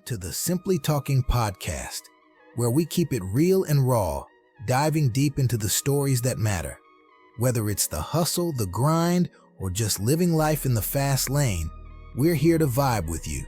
to the Simply Talking podcast, where we keep it real and raw, diving deep into the stories that matter. Whether it's the hustle, the grind, or just living life in the fast lane, we're here to vibe with you.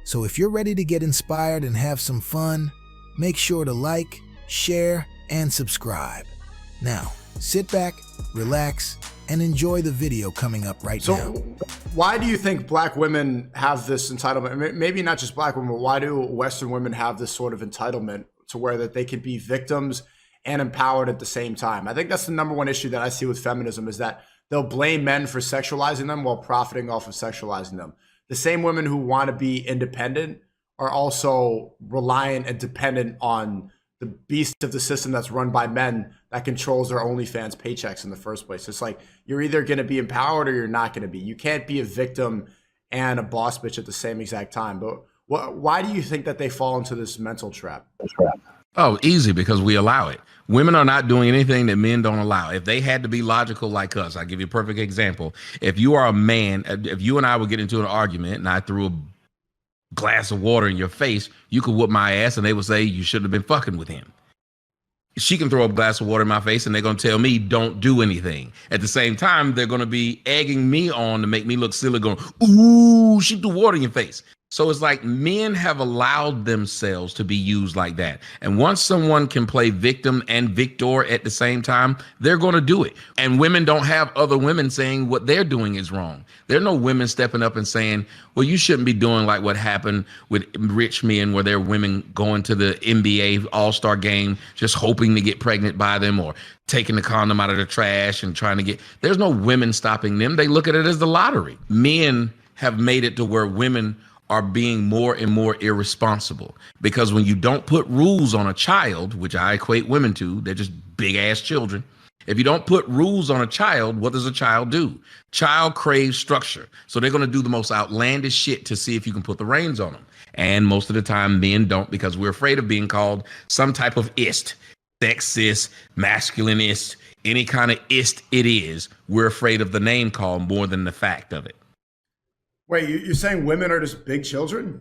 So if you're ready to get inspired and have some fun, make sure to like, share, and subscribe. Now, sit back, relax, and enjoy the video coming up right now. Why do you think black women have this entitlement? Maybe not just black women, but why do Western women have this sort of entitlement to where that they can be victims and empowered at the same time? I think that's the number one issue that I see with feminism, is that they'll blame men for sexualizing them while profiting off of sexualizing them. The same women who want to be independent are also reliant and dependent on the beast of the system that's run by men that controls their OnlyFans paychecks in the first place. It's like, you're either going to be empowered or you're not going to be. You can't be a victim and a boss bitch at the same exact time. But why do you think that they fall into this mental trap? Oh, easy, because we allow it. Women are not doing anything that men don't allow. If they had to be logical like us, I'll give you a perfect example. If you are a man, if you and I would get into an argument and I threw a glass of water in your face, you could whoop my ass and they would say you shouldn't have been fucking with him. She can throw a glass of water in my face and they're going to tell me don't do anything. At the same time, they're going to be egging me on to make me look silly, going, ooh, she threw water in your face. So it's like men have allowed themselves to be used like that. And once someone can play victim and victor at the same time, they're going to do it. And women don't have other women saying what they're doing is wrong. There are no women stepping up and saying, well, you shouldn't be doing like what happened with rich men, where there are women going to the NBA All-Star game just hoping to get pregnant by them, or taking the condom out of the trash and trying to get. There's no women stopping them. They look at it as the lottery. Men have made it to where women are being more and more irresponsible, because when you don't put rules on a child, which I equate women to, they're just big ass children. If you don't put rules on a child, what does a child do? Child craves structure. So they're going to do the most outlandish shit to see if you can put the reins on them. And most of the time men don't, because we're afraid of being called some type of ist, sexist, masculinist, any kind of ist it is. We're afraid of the name call more than the fact of it. Wait, you're saying women are just big children?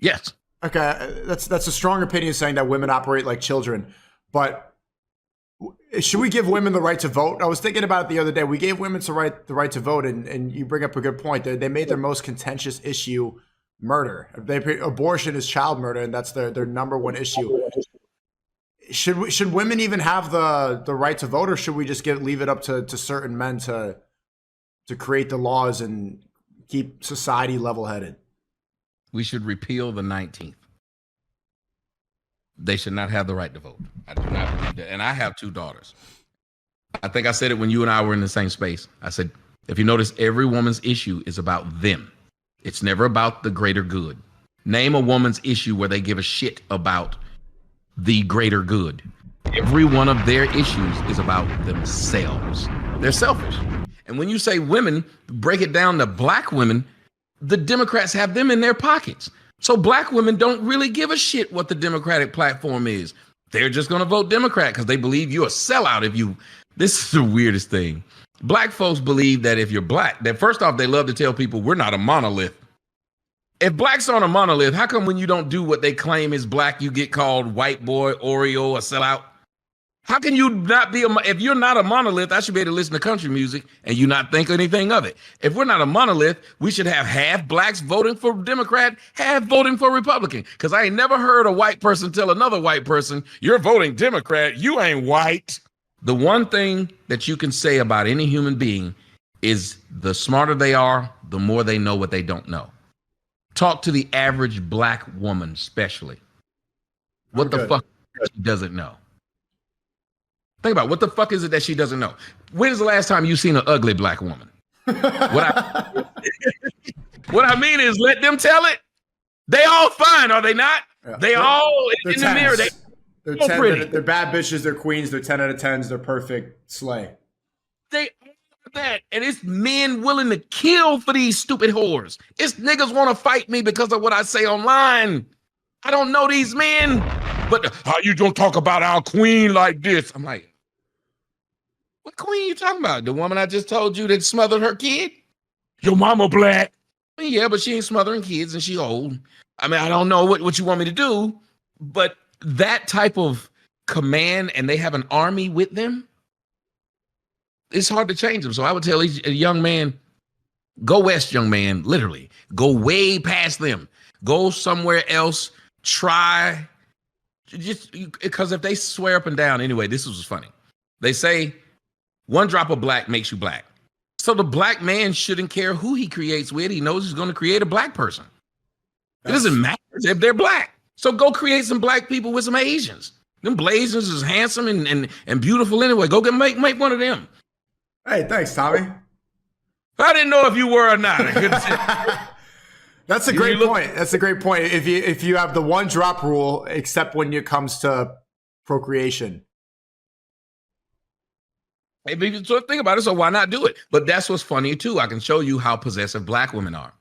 Yes. Okay, that's a strong opinion, saying that women operate like children. But should we give women the right to vote? I was thinking about it the other day. We gave women the right to vote, and you bring up a good point. They made their most contentious issue murder. Abortion is child murder, and that's their number one issue. Should women even have the right to vote, or should we just leave it up to certain men to create the laws and keep society level-headed? We should repeal the 19th. They should not have the right to vote. I do not believe that. And I have two daughters. I think I said it when you and I were in the same space. I said, if you notice, every woman's issue is about them. It's never about the greater good. Name a woman's issue where they give a shit about the greater good. Every one of their issues is about themselves. They're selfish. And when you say women, break it down to black women, the Democrats have them in their pockets. So black women don't really give a shit what the Democratic platform is. They're just going to vote Democrat because they believe you're a sellout if you. This is the weirdest thing. Black folks believe that if you're black, that first off, they love to tell people we're not a monolith. If blacks aren't a monolith, how come when you don't do what they claim is black, you get called white boy, Oreo, a sellout? How can you not be if you're not a monolith? I should be able to listen to country music and you not think anything of it. If we're not a monolith, we should have half blacks voting for Democrat, half voting for Republican. Because I ain't never heard a white person tell another white person, you're voting Democrat, you ain't white. The one thing that you can say about any human being is the smarter they are, the more they know what they don't know. Talk to the average black woman, especially. What the fuck she doesn't know? Think about what the fuck is it that she doesn't know? When's the last time you seen an ugly black woman? What I mean is, let them tell it. They all fine, are they not? Yeah. They're all in the mirror. They're 10, pretty. They're bad bitches. They're queens. They're 10 out of 10s. They're perfect. Slay. They that, and it's men willing to kill for these stupid whores. It's niggas want to fight me because of what I say online. I don't know these men, but how you don't talk about our queen like this? I'm like, what queen you talking about? The woman I just told you that smothered her kid? Your mama black. Yeah, but she ain't smothering kids and she old. I mean, I don't know what you want me to do, but that type of command and they have an army with them, it's hard to change them. So I would tell a young man, go west, young man, literally. Go way past them. Go somewhere else. Try. Just because if they swear up and down, anyway, this was funny. They say one drop of black makes you black. So the black man shouldn't care who he creates with. He knows he's going to create a black person. It doesn't matter if they're black. So go create some black people with some Asians. Them Blazers is handsome and beautiful anyway. Go make one of them. Hey, thanks, Tommy. I didn't know if you were or not. That's a great point. That's a great point. If you have the one drop rule, except when it comes to procreation. Hey, so think about it. So why not do it? But that's what's funny too. I can show you how possessive black women are.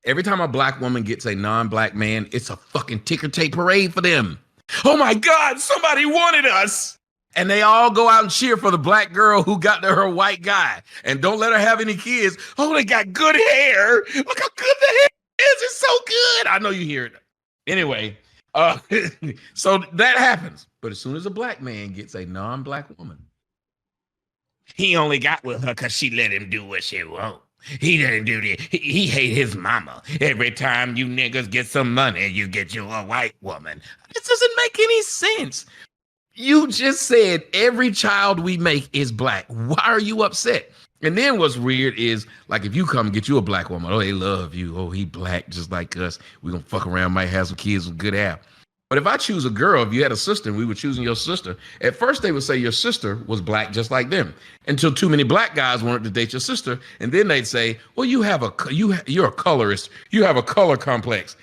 Every time a black woman gets a non-black man, it's a fucking ticker tape parade for them. Oh my God, somebody wanted us. And they all go out and cheer for the black girl who got to her white guy. And don't let her have any kids. Oh, they got good hair. Look how good the hair is. It's so good. I know you hear it. Anyway, so that happens. But as soon as a black man gets a non-black woman, he only got with her because she let him do what she wants. He didn't do this. He hate his mama. Every time you niggas get some money, you get you a white woman. This doesn't make any sense. You just said every child we make is black. Why are you upset? And then what's weird is, like, if you come get you a black woman, oh, they love you. Oh, he black just like us. We're going to fuck around, might have some kids with good hair. But if I choose a girl, if you had a sister and we were choosing your sister, at first they would say your sister was black just like them until too many black guys wanted to date your sister. And then they'd say, well, you're a colorist. You have a color complex.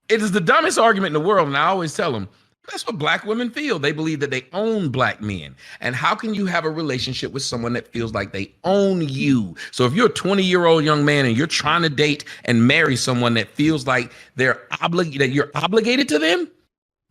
It is the dumbest argument in the world. And I always tell them, that's what black women feel. They believe that they own black men. And how can you have a relationship with someone that feels like they own you? So if you're a 20-year-old young man and you're trying to date and marry someone that feels like that you're obligated to them,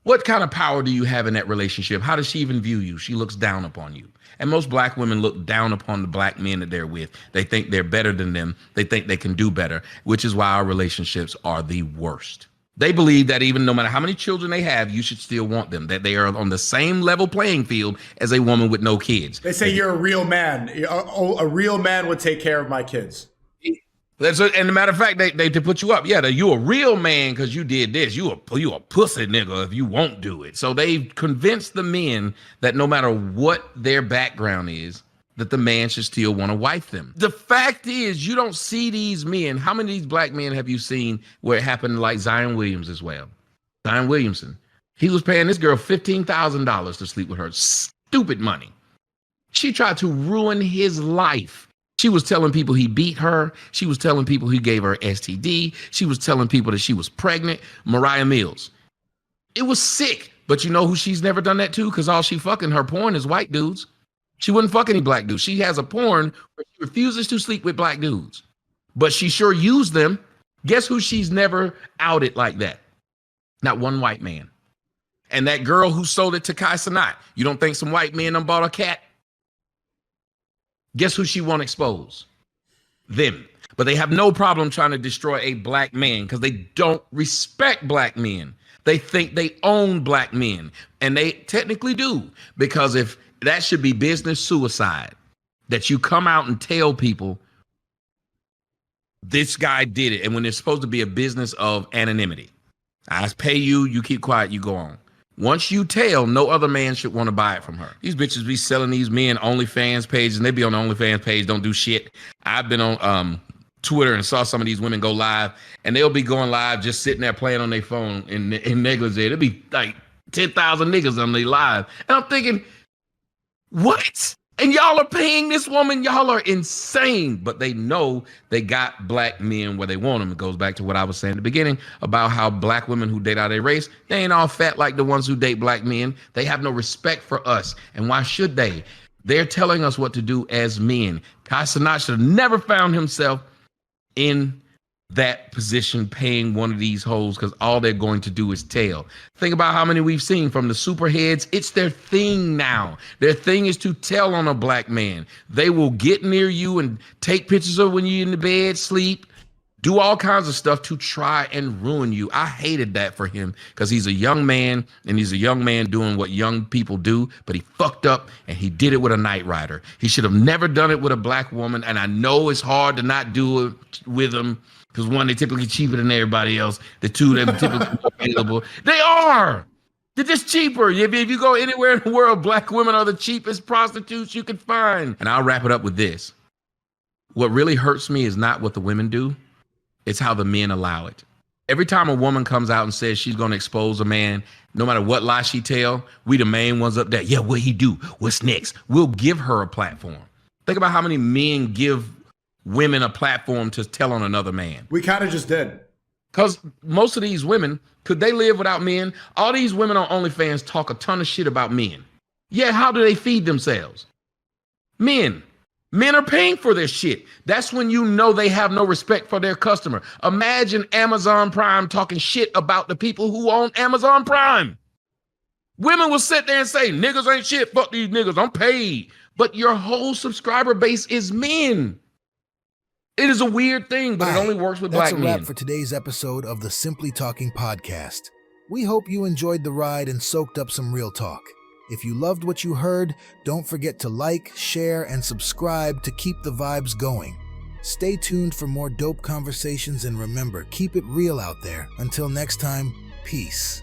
what kind of power do you have in that relationship? How does she even view you? She looks down upon you. And most black women look down upon the black men that they're with. They think they're better than them. They think they can do better, which is why our relationships are the worst. They believe that even no matter how many children they have, you should still want them, that they are on the same level playing field as a woman with no kids. They say you're a real man. A real man would take care of my kids. And the matter of fact, they put you up. Yeah, you a real man because you did this. You a pussy nigga if you won't do it. So they've convinced the men that no matter what their background is, that the man should still want to wife them. The fact is, you don't see these men. How many of these black men have you seen where it happened like Zion Williams as well? Zion Williamson. He was paying this girl $15,000 to sleep with her. Stupid money. She tried to ruin his life. She was telling people he beat her. She was telling people he gave her STD. She was telling people that she was pregnant. Mariah Mills. It was sick. But you know who she's never done that to? Because all she fucking her porn is white dudes. She wouldn't fuck any black dudes. She has a porn where she refuses to sleep with black dudes. But she sure used them. Guess who she's never outed like that? Not one white man. And that girl who sold it to Kai Cenat. You don't think some white men done bought a cat? Guess who she won't expose? Them. But they have no problem trying to destroy a black man because they don't respect black men. They think they own black men. And they technically do. Because if that should be business suicide, that you come out and tell people this guy did it. And when it's supposed to be a business of anonymity, I pay you, you keep quiet, you go on. Once you tell, no other man should want to buy it from her. These bitches be selling these men OnlyFans pages, and they be on the OnlyFans page, don't do shit. I've been on Twitter and saw some of these women go live, and they'll be going live just sitting there playing on their phone in negligee. It'll be like 10,000 niggas on their live. And I'm thinking, what? And y'all are paying this woman? Y'all are insane. But they know they got black men where they want them. It goes back to what I was saying at the beginning about how black women who date out their race, they ain't all fat like the ones who date black men. They have no respect for us. And why should they? They're telling us what to do as men. Kai Cenat should have never found himself in that position paying one of these hoes because all they're going to do is tell. Think about how many we've seen from the superheads. It's their thing now. Their thing is to tell on a black man. They will get near you and take pictures of when you're in the bed, sleep, do all kinds of stuff to try and ruin you. I hated that for him because he's a young man and he's a young man doing what young people do, but he fucked up and he did it with a Knight Rider. He should have never done it with a black woman. And I know it's hard to not do it with them because one, they're typically cheaper than everybody else. The two, they're typically more available. They are. They're just cheaper. If you go anywhere in the world, black women are the cheapest prostitutes you can find. And I'll wrap it up with this. What really hurts me is not what the women do. It's how the men allow it. Every time a woman comes out and says she's going to expose a man, no matter what lie she tell, we the main ones up there. Yeah, what he do? What's next? We'll give her a platform. Think about how many men give women a platform to tell on another man. We kind of just did. Because most of these women, could they live without men? All these women on OnlyFans talk a ton of shit about men. Yeah, how do they feed themselves? Men. Men are paying for their shit. That's when you know they have no respect for their customer. Imagine Amazon Prime talking shit about the people who own Amazon Prime. Women will sit there and say, niggas ain't shit, fuck these niggas, I'm paid. But your whole subscriber base is men. It is a weird thing, but it only works with black men. That's a wrap for today's episode of the Simply Talking podcast. We hope you enjoyed the ride and soaked up some real talk. If you loved what you heard, don't forget to like, share, and subscribe to keep the vibes going. Stay tuned for more dope conversations and remember, keep it real out there. Until next time, peace.